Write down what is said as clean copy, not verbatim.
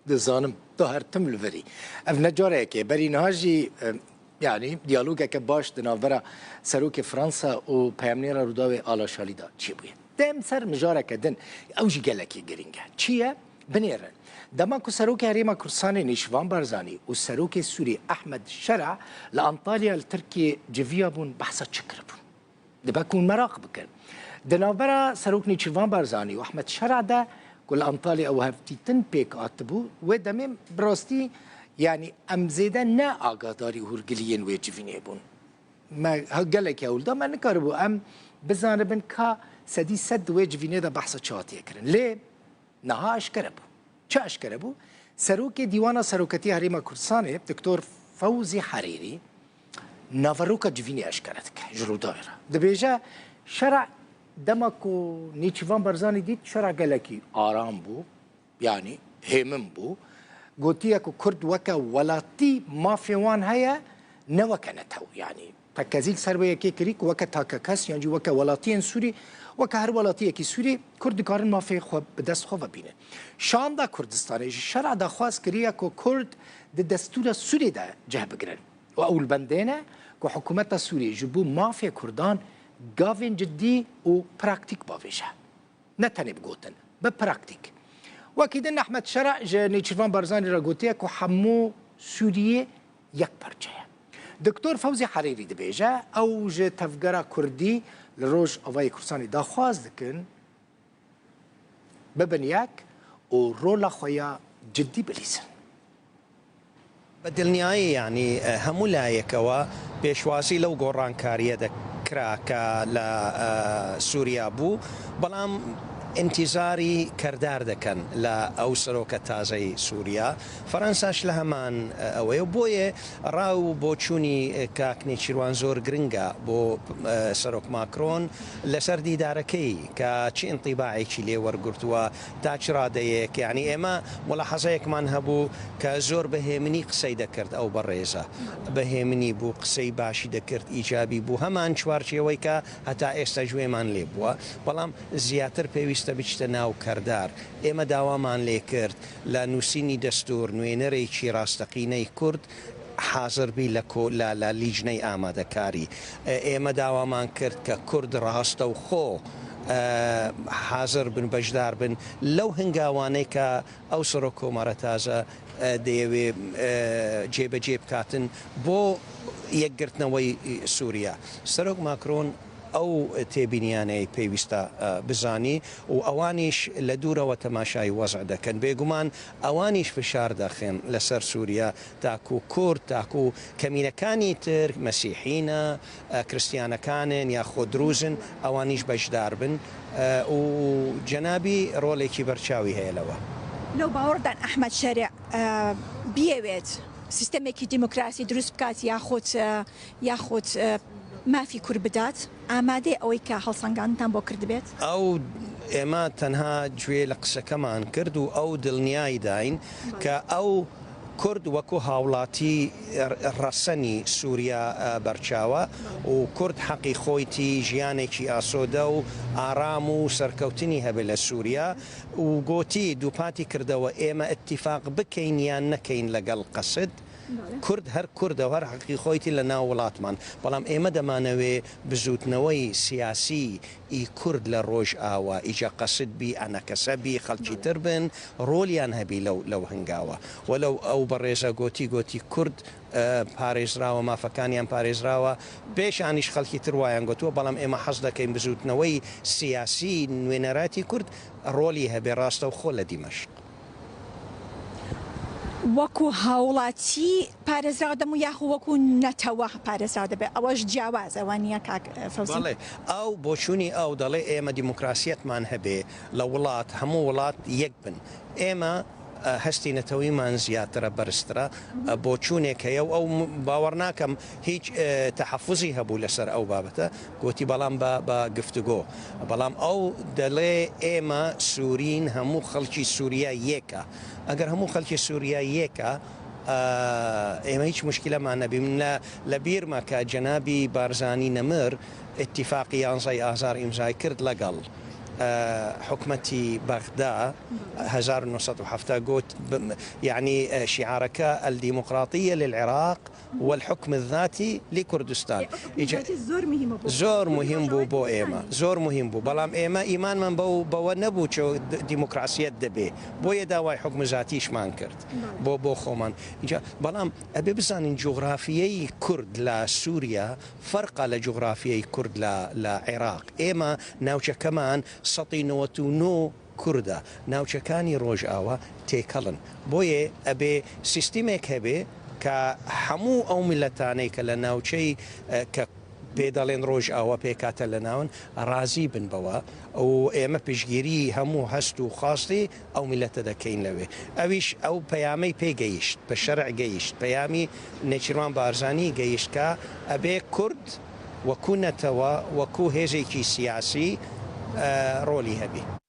دزانم ظاهر تم الفري اف نجاره که بری نهاجی يعني ديالوجا كباش دنافرا سروك فرنسا و بيامنيرا روداوي على شاليدا چی بويه دم سر مجاره كدن اوجي گلکی گرینگه چیه بنيرن دما کو سروك هريما كرساني نيشوان بارزاني و سروك سوري احمد شرع لانطاليا التركي جفيابون بحثا چكربون دبكون مراقب بكن دنافرا سروك نيشوان بارزاني و احمد شرع ده كل انطاليا او هفتي تن بيك اتبو و دمم براستي يعني ام زيدا نا آگاداری هرگلیین ویجوینه بون ما هگلک اول دا من نکاربو ام بزانبن که سدی سد ویجوینه دا بحث چاتیه کرن لی نها اشکربو چه اشکربو سروک دیوانا سروکتی هریما کرسانه دکتور فوزی حریری نافروکا جوینه اشکرت که جلو دایره دبیجه شرع دمکو نیچوان برزانی دید شرع گلکی آرام بو يعني هيمن بو قوتيك كرد وكا ولاتي ما في وان هيا نوكنتو يعني تكازيل سربيه كي كريك وكا تاكاكاس يعني وكا ولاتين سوري وكا هر ولاتي كي سوري كرد كارن ما في خو بدس خو بينه شان دا كردستان شرع دا خواس كريا كو كرد د دستور سوري دا جه بگرن و اول بندينه كو حكومت سوري جبو ما في كردان غافين جدي و براكتيك بافيشا نتني بقوتن ببراكتيك وكيدن احمد شرع نيتشيفان بارزاني راغوتيك وحمو سوريه يك برجه دكتور فوزي حريري دبيجا او ج تفجرا كردي لروج اوای كرساني داخواز دكن ببنياك ورولا خويا جدي بليسن بدلنیایی يعني همو لایکەوە پێشواسی لەو گۆڕانکاریە دەکرا کە لە سووریا بوو بەڵام انتظاری کردار دەکەن لە ئەو سەرۆکە تازەی سووریا فەرەنساش لە هەمان ئەوەیە و بۆیە ڕاو بۆ چوونی کاک نێچیروان زۆر گرنگە بۆ سەرۆک ماکرۆن لەسەر دیدارەکەی کە چی ئینطیباعێکی لێ وەرگرتووە تا چ ڕادەیەک یعنی ئێمە ملاحەزەیەکمان هەبوو کە زۆر بەهێمنی قسەی دەکرد ئەو بەڕێزە بەهێمنی بوو قسەی باشی دەکرد ئیجابی بوو هەمان چوارچێوەی کە هەتا ئێستا گوێمان لێ بووە بەڵام زیاتر پێویستە بچتە ناو کەردار ئێمە داوامان لێ کرد لە نووسینی دەستور نوێنەرێکی ڕاستەقینەی کورد حاضر بی لە لیژنەی ئامادەکاری ئێمە داوامان کرد کە کورد ڕاستە و خۆ حاضر بن بەشدار بن لەو هەنگاوانەی کە ئەو سەرۆک کۆمارە تازە دەیەوێ جێبەجێ بکاتن بۆ یەکگرتنەوەی سووریا سەرۆک ماکرۆن ئەو تێبینیانەی پێویستە بزانی و ئەوانیش لە دوورەوە تەماشای وەزع دەکەن بێگومان ئەوانیش فشار دەخێن لەسەر سووریا تاکو کورد تاکو کەمینەکانی تر مەسیحینە کریستیانەکانن یاخۆ دروزن ئەوانیش بەشدار بن و جەنابی ڕۆڵێکی بەرچاوی هەیە لەوە لەو باوەڕدان ئەحمەد شەرع بیەوێت سیستەمێکی دیموکراسی دروست بکات یاخۆت مافی کورد بدات ئامادەی ئەوەی کە هەڵسەنگاندان بۆ کرد بێت ئەو ئێمە تەنها گوێ لە قسەکەمان کرد و ئەو دڵنیایی داین کە ئەو کورد وەکو هاوڵاتی ڕەسەنی سووریا بەرچاوە و کورد حەقی خۆیتی ژیانێکی ئاسۆدە و ئارام و سەرکەوتنی هەبێت لە سووریا و گوتی دووپاتی کردەوە ئێمە ئەتیفاق بکەین یان نەکەین لەگەڵ قەسد کورد هەر کوردە هەر حەقی خۆیتی لە ناو وڵاتمان بەڵام ئێمە دەمانەوێ بزوتنەوەی سیاسی ئی کورد لە ڕۆژ ئاوە ئیجا قەسد بی ئەنەکەسە بی خەڵکی تر بن ڕۆلیان هەبی لەو هەنگاوە وەلەو ئەو بەڕێزە گوتی کورد پارێزراوە مافەکانیان پارێزراوە پێشانیش خەڵکی تر وایان گوتووە بەڵام ئێمە حەز دەکەین بزوتنەوەی سیاسی نوێنەراتی کورد ڕۆلی هەبێ ڕاستە و خۆ لە دیمەشق وەکو هاوڵاتی پارێزراو دەم و یاخۆ وەکو نەتەوە پارێزراو دەبێت ئەوەش جیاواز ئەوە نییە کاک فەوزی بەڵێ ئەو بۆچوونی ئەو دەڵێ ئێمە دیموکراسیەتمان هەبێ لە وڵات هەموو وڵات یەک بن ئێمە هەستی نەتەوەیمان زیاترە بەرزترە بۆچوونێک هەیە و ئەو باوەڕ ناکەم هیچ تەحەفوزی هەبوو لەسەر ئەو بابەتە گوتی بەڵام بە گفتوگۆ بەڵام ئەو دەڵێ ئێمە سوورین هەموو خەڵکی سووریا یەکە ئەگەر هەموو خەڵکی سووریا یەکە ئێمە هیچ مشکلەمان نەبی من لە بیرمە کە جەنابی بارزانی نەمر اتفاقی 11 ئازار ئیمزای کرد لەگەڵ حكمتي بغداد 1907 قلت يعني شعارك الديمقراطية للعراق والحكم الذاتي لكردستان زور مهم بو إيما زور مهم بو بلام إيما إيمان من بو نبو شو ديمقراطية دبي بو يداوي حكم ذاتيش ما انكرت بو خومان بلام أبي بزان جغرافيي كرد لسوريا فرق لجغرافيي كرد للعراق إيما ناوشة كمان سطينوتونو كردا ناوچەکانی ڕۆژئاوا تێکەڵن بۆیە ئەبێ سیستیمێک هەبێ کە هەموو ئەو میلەتانەی کە لە ناوچەی کە پێدەڵێن ڕۆژئاوا پێکاتە لە ناون ڕازی بن بەوە ئەو ئێمە پشگیری هەموو هەست و خواستی ئەو میلەتە دەکەین لەوێ ئەویش ئەو پەیامەی پێگەیشت بە شەرع گەیشت پەیامی نێچیروان بارزانی گەیشت کە ئەبێ کورد وەکو نەتەوە وەکو هێزێکی سیاسی ڕۆلی هەبێ